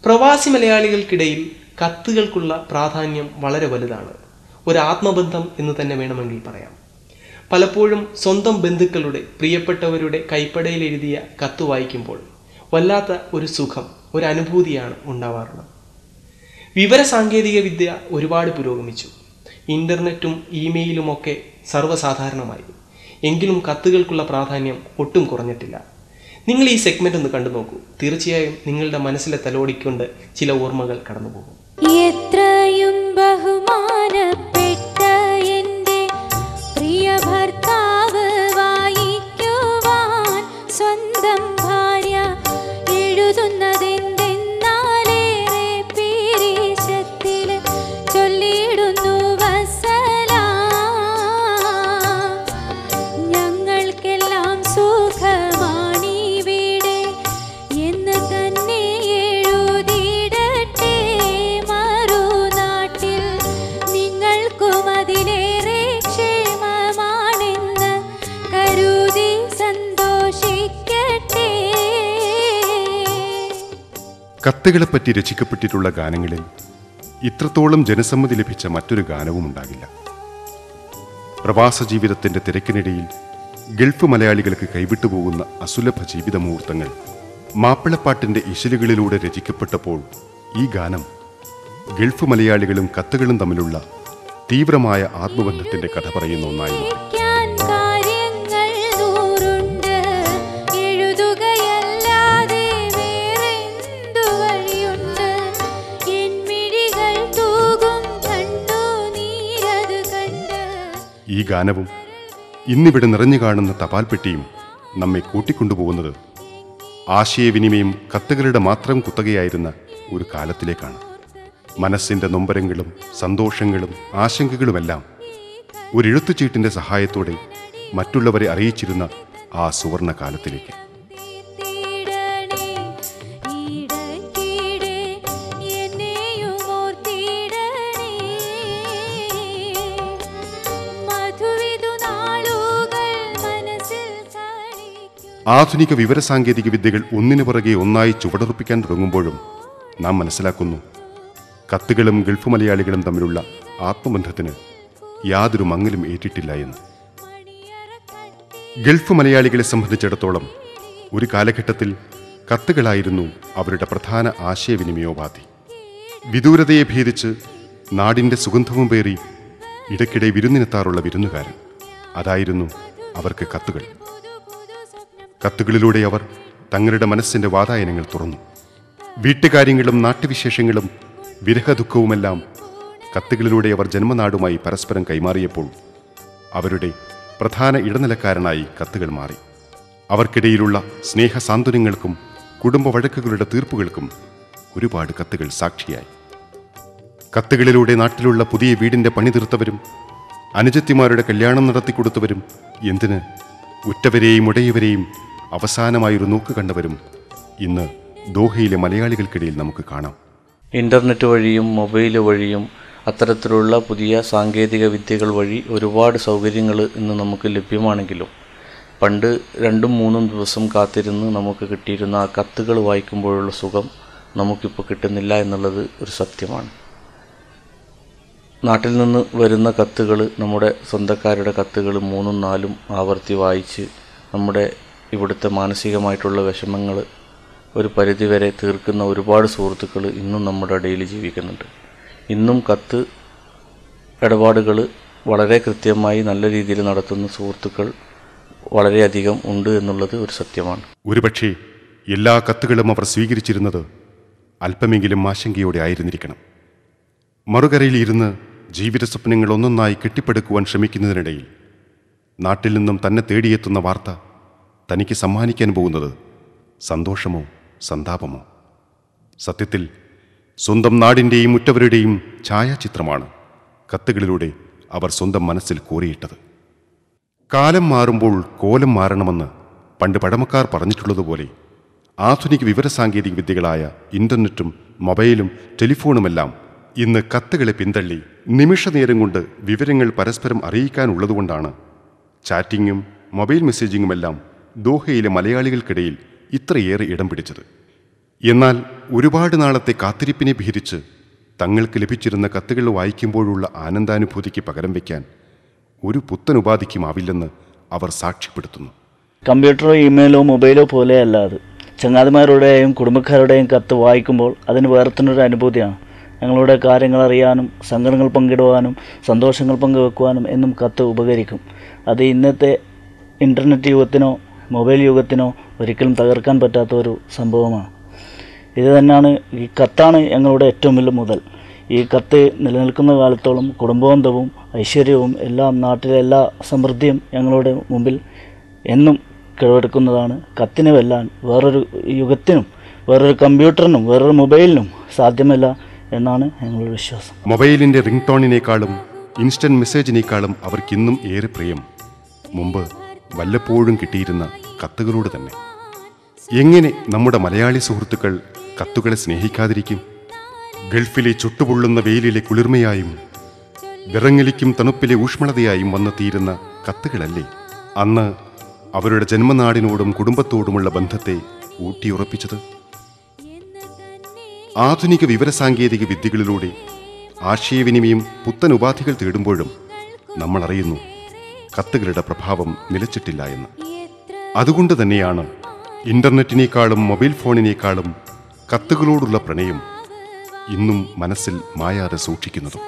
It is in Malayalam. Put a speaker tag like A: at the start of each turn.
A: പ്രവാസി മലയാളികൾക്കിടയിൽ കത്തുകൾക്കുള്ള പ്രാധാന്യം വളരെ വലുതാണ്. ഒരു ആത്മബന്ധം എന്ന് തന്നെ വേണമെങ്കിൽ പറയാം. പലപ്പോഴും സ്വന്തം ബന്ധുക്കളുടെ, പ്രിയപ്പെട്ടവരുടെ കൈപ്പടയിൽ എഴുതിയ കത്ത് വായിക്കുമ്പോൾ വല്ലാത്ത ഒരു സുഖം, ഒരു അനുഭൂതിയാണ് ഉണ്ടാവാറുള്ളത്. വിവരസാങ്കേതിക വിദ്യ ഒരുപാട് പുരോഗമിച്ചു. ഇൻ്റർനെറ്റും ഇമെയിലുമൊക്കെ സർവ്വസാധാരണമായി. എങ്കിലും കത്തുകൾക്കുള്ള പ്രാധാന്യം ഒട്ടും കുറഞ്ഞിട്ടില്ല. നിങ്ങൾ ഈ സെഗ്മെന്റ് ഒന്ന് കണ്ടു നോക്കൂ. തീർച്ചയായും നിങ്ങളുടെ മനസ്സിലെ തലോടിക്കൊണ്ട് ചില ഓർമ്മകൾ കടന്നുപോകും.
B: എത്രയും ബഹുമാനപ്പെട്ട എൻ്റെ പ്രിയ ഭർത്താവ് വായിക്കുവാൻ സ്വന്തം ഭാര്യ എഴുതുന്നതെന്തെന്നാലേറെ പീരീശത്തിൽ ചൊല്ലിയിടുന്നു വസ്സലാം. ഞങ്ങൾക്കെല്ലാം സുഖമാണിവിടെ എന്ന് തന്നെ എഴുതിയിടട്ടെ. മറുനാട്ടിൽ നിങ്ങൾക്കും അതിലേറെ ക്ഷേമമാണെന്ന് കരുതി സന്തോഷിക്കട്ടെ.
C: കത്തുകളെപ്പറ്റി രചിക്കപ്പെട്ടിട്ടുള്ള ഗാനങ്ങളിൽ ഇത്രത്തോളം ജനസമ്മതി ലഭിച്ച മറ്റൊരു ഗാനവും ഉണ്ടാകില്ല. പ്രവാസ ജീവിതത്തിന്റെ തിരക്കിനിടയിൽ ഗൾഫ് മലയാളികൾക്ക് കൈവിട്ടുപോകുന്ന അസുലഭ ജീവിത മുഹൂർത്തങ്ങൾ മാപ്പിളപ്പാട്ടിന്റെ ഇശലുകളിലൂടെ രചിക്കപ്പെട്ടപ്പോൾ ഈ ഗാനം ഗൾഫ് മലയാളികളും കത്തുകളും തമ്മിലുള്ള തീവ്രമായ ആത്മബന്ധത്തിന്റെ കഥ പറയുന്ന ഒന്നായി മാറി.
B: ക്കാൻ കാര്യങ്ങൾ നൂറുണ്ട്, എഴുതുകയല്ലാതെ വേറെന്തു വഴിയുണ്ട്. എൻ മിഴികൾ തൂകും കണ്ണുനീരത് കണ്ട്.
C: ഈ ഗാനവും ഇന്നിവിടെ നിറഞ്ഞു കാണുന്ന തപാൽ പെട്ടിയും നമ്മെ കൂട്ടിക്കൊണ്ടുപോകുന്നത് ആശയവിനിമയം കത്തുകളുടെ മാത്രം കുത്തകയായിരുന്ന ഒരു കാലത്തിലേക്കാണ്. മനസ്സിൻ്റെ നൊമ്പരങ്ങളും സന്തോഷങ്ങളും ആശങ്കകളുമെല്ലാം ഒരു എഴുത്തുചീട്ടിൻ്റെ സഹായത്തോടെ മറ്റുള്ളവരെ അറിയിച്ചിരുന്ന ആ സുവർണ കാലത്തിലേക്ക്. ആധുനിക വിവരസാങ്കേതിക വിദ്യകൾ ഒന്നിനു പുറകെ ഒന്നായി ചുവടുറപ്പിക്കാൻ തുടങ്ങുമ്പോഴും നാം മനസ്സിലാക്കുന്നു, കത്തുകളും ഗൾഫ് മലയാളികളും തമ്മിലുള്ള ആത്മബന്ധത്തിന് യാതൊരു മങ്ങലും ഏറ്റിട്ടില്ല എന്ന്. ഗൾഫ് മലയാളികളെ സംബന്ധിച്ചിടത്തോളം ഒരു കാലഘട്ടത്തിൽ കത്തുകളായിരുന്നു അവരുടെ പ്രധാന ആശയവിനിമയോപാധി. വിദൂരതയെ ഭേദിച്ച് നാടിൻ്റെ സുഗന്ധവും പേറി ഇടയ്ക്കിടെ വിരുന്നിനെത്താറുള്ള വിരുന്നുകാരൻ, അതായിരുന്നു അവർക്ക് കത്തുകൾ. കത്തുകളിലൂടെ അവർ തങ്ങളുടെ മനസ്സിൻ്റെ വാതായനങ്ങൾ തുറന്നു. വീട്ടുകാര്യങ്ങളും നാട്ടുവിശേഷങ്ങളും വിരഹദുഃഖവുമെല്ലാം കത്തുകളിലൂടെ അവർ ജന്മനാടുമായി പരസ്പരം കൈമാറിയപ്പോൾ അവരുടെ പ്രധാന ഇടനിലക്കാരനായി കത്തുകൾ മാറി. അവർക്കിടയിലുള്ള സ്നേഹസാന്ത്വനങ്ങൾക്കും കുടുംബ വഴക്കുകളുടെ തീർപ്പുകൾക്കും ഒരുപാട് കത്തുകൾ സാക്ഷിയായി. കത്തുകളിലൂടെ നാട്ടിലുള്ള പുതിയ വീടിൻ്റെ പണി തീർത്തവരും അനുജത്തിമാരുടെ കല്യാണം നടത്തിക്കൊടുത്തവരും, എന്തിന് ഉറ്റവരെയും ഉടയവരെയും അവസാനമായൊരു നോക്ക് കണ്ടവരും ഇന്ന് ദോഹയിലെ മലയാളികൾക്കിടയിൽ നമുക്ക് കാണാം.
D: ഇൻ്റർനെറ്റ് വഴിയും മൊബൈൽ വഴിയും അത്തരത്തിലുള്ള പുതിയ സാങ്കേതിക വിദ്യകൾ വഴി ഒരുപാട് സൗകര്യങ്ങൾ ഇന്ന് നമുക്ക് ലഭ്യമാണെങ്കിലും പണ്ട് 2-3 ദിവസം കാത്തിരുന്ന് നമുക്ക് കിട്ടിയിരുന്ന ആ കത്തുകൾ വായിക്കുമ്പോഴുള്ള സുഖം നമുക്കിപ്പോൾ കിട്ടുന്നില്ല എന്നുള്ളത് ഒരു സത്യമാണ്. നാട്ടിൽ നിന്ന് വരുന്ന കത്തുകൾ, നമ്മുടെ സ്വന്തക്കാരുടെ കത്തുകൾ 3-4 ആവർത്തി വായിച്ച് നമ്മുടെ ഇവിടുത്തെ മാനസികമായിട്ടുള്ള വിഷമങ്ങൾ ഒരു പരിധിവരെ തീർക്കുന്ന ഒരുപാട് സുഹൃത്തുക്കൾ ഇന്നും നമ്മുടെ ഇടയിൽ ജീവിക്കുന്നുണ്ട്. ഇന്നും കത്ത് ഇടപാടുകൾ വളരെ കൃത്യമായി നല്ല രീതിയിൽ നടത്തുന്ന സുഹൃത്തുക്കൾ വളരെയധികം ഉണ്ട് എന്നുള്ളത് ഒരു സത്യമാണ്.
C: ഒരുപക്ഷെ എല്ലാ കത്തുകളും അവർ സ്വീകരിച്ചിരുന്നത് അല്പമെങ്കിലും ആശങ്കയോടെ ആയിരുന്നിരിക്കണം. മറുകരയിൽ ഇരുന്ന് ജീവിത സ്വപ്നങ്ങൾ ഒന്നൊന്നായി കെട്ടിപ്പടുക്കുവാൻ ശ്രമിക്കുന്നതിനിടയിൽ നാട്ടിൽ നിന്നും തന്നെ തേടിയെത്തുന്ന വാർത്ത തനിക്ക് സമ്മാനിക്കാൻ പോകുന്നത് സന്തോഷമോ സന്താപമോ? സത്യത്തിൽ സ്വന്തം നാടിൻ്റെയും ഉറ്റവരുടെയും ഛായാചിത്രമാണ് കത്തുകളിലൂടെ അവർ സ്വന്തം മനസ്സിൽ കോറിയിട്ടത്. കാലം മാറുമ്പോൾ കോലം മാറണമെന്ന് പണ്ട് പഴമക്കാർ പറഞ്ഞിട്ടുള്ളതുപോലെ ആധുനിക വിവരസാങ്കേതിക വിദ്യകളായ ഇൻ്റർനെറ്റും മൊബൈലും ടെലിഫോണുമെല്ലാം ഇന്ന് കത്തുകളെ പിന്തള്ളി നിമിഷനേരം കൊണ്ട് വിവരങ്ങൾ പരസ്പരം അറിയിക്കാനുള്ളതുകൊണ്ടാണ് ചാറ്റിങ്ങും മൊബൈൽ മെസ്സേജിങ്ങുമെല്ലാം ദോഹയിലെ മലയാളികൾക്കിടയിൽ ഇത്രയേറെ ഇടം പിടിച്ചത്. എന്നാൽ ഒരുപാട് നാളത്തെ കാത്തിരിപ്പിനെ ഭേദിച്ച് തങ്ങൾക്ക് ലഭിച്ചിരുന്ന കത്തുകൾ വായിക്കുമ്പോഴുള്ള ആനന്ദാനുഭൂതിക്ക് പകരം വയ്ക്കാൻ ഒരു പുത്തൻ ഉപാധിക്കുമാവില്ലെന്ന് അവർ സാക്ഷ്യപ്പെടുത്തുന്നു.
E: കമ്പ്യൂട്ടറോ ഇമെയിലോ മൊബൈലോ പോലെയല്ല അത്. ചങ്ങാതിമാരുടെയും കുടുംബക്കാരുടെയും കത്ത് വായിക്കുമ്പോൾ അതിന് വേറെ തന്നെ ഒരു അനുഭൂതിയാണ്. ഞങ്ങളുടെ കാര്യങ്ങൾ അറിയാനും സങ്കടങ്ങൾ പങ്കിടുവാനും സന്തോഷങ്ങൾ പങ്കുവെക്കുവാനും എന്നും കത്ത് ഉപകരിക്കും. അത് ഇന്നത്തെ ഇൻ്റർനെറ്റ് യുഗത്തിനോ മൊബൈൽ യുഗത്തിനോ ഒരിക്കലും തകർക്കാൻ പറ്റാത്ത ഒരു സംഭവമാണ്. ഇത് തന്നെയാണ്, ഈ കത്താണ് ഞങ്ങളുടെ ഏറ്റവും വലിയ മുതൽ. ഈ കത്ത് നിലനിൽക്കുന്ന കാലത്തോളം കുടുംബബന്ധവും ഐശ്വര്യവും എല്ലാം, നാട്ടിലെ എല്ലാ സമൃദ്ധിയും ഞങ്ങളുടെ മുമ്പിൽ എന്നും കിഴവെടുക്കുന്നതാണ്. കത്തിനെ വെല്ലാൻ വേറൊരു യുഗത്തിനും വേറൊരു കമ്പ്യൂട്ടറിനും വേറൊരു മൊബൈലിനും സാധ്യമല്ല എന്നാണ് ഞങ്ങളുടെ വിശ്വാസം.
C: മൊബൈലിൻ്റെ റിംഗ് ടോണിനേക്കാളും ഇൻസ്റ്റന്റ് മെസ്സേജിനേക്കാളും അവർക്കിന്നും ഏറെ പ്രിയം മുമ്പ് വല്ലപ്പോഴും കിട്ടിയിരുന്ന കത്തുകളോട് തന്നെ. എങ്ങനെ നമ്മുടെ മലയാളി സുഹൃത്തുക്കൾ കത്തുകളെ സ്നേഹിക്കാതിരിക്കും? ഗൾഫിലെ ചുട്ടുപൊള്ളുന്ന വെയിലിലെ കുളിർമയായും വിറങ്ങലിക്കും തണുപ്പിലെ ഊഷ്മളതയായും വന്നു തീരുന്ന കത്തുകളല്ലേ അന്ന് അവരുടെ ജന്മനാടിനോടും കുടുംബത്തോടുമുള്ള ബന്ധത്തെ ഊട്ടിയുറപ്പിച്ചത്? ആധുനിക വിവരസാങ്കേതിക വിദ്യകളിലൂടെ ആശയവിനിമയം പുത്തൻ ഉപാധികൾ തേടുമ്പോഴും നമ്മൾ അറിയുന്നു കത്തുകളുടെ പ്രഭാവം നിലച്ചിട്ടില്ല എന്ന്. അതുകൊണ്ട് തന്നെയാണ് ഇൻ്റർനെറ്റിനേക്കാളും മൊബൈൽ ഫോണിനേക്കാളും കത്തുകളോടുള്ള പ്രണയം ഇന്നും മനസ്സിൽ മായാതെ സൂക്ഷിക്കുന്നതും.